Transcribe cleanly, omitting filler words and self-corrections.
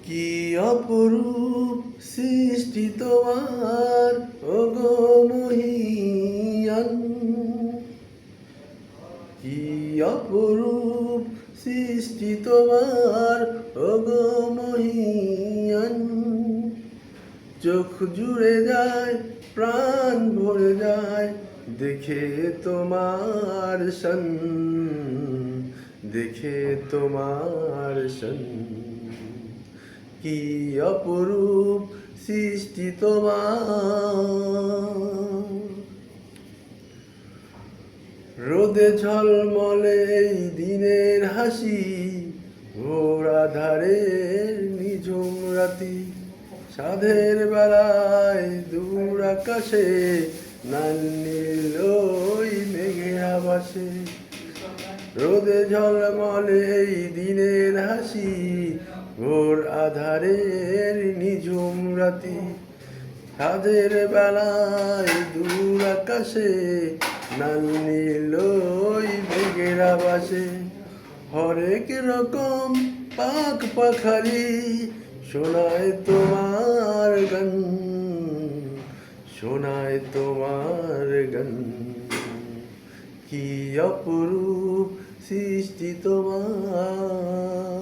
কি অপরূপ সৃষ্টি তোমার, ওগো মহিয়ান। কি অপরূপ সৃষ্টি তোমার, ওগো মহিয়ান। চোখ জুড়ে যায়, প্রাণ ভরে যায়, দেখে তোমার শান, দেখে তোমার শান। কি অপরূপ সৃষ্টি তোমার। রোদে ঝলমলে এই দিনের হাসি, ভোর আধারের নিঝুম রাতি, সাধের বেলায় দূর আকাশে নাল নীল ওই মেঘের আবাসে। রোদে ঝলমলে এই দিনের হাসি, ভোর আধারের নিঝুম রাতি, সাধের বেলায় দূর আকাশে নাল নীল ওই মেঘের আবাসে। হরেক রকম পাখ পাখালি শোনায় তোমার গান, শোনায় তোমার গান। কি অপরূপ সৃষ্টি তোমার।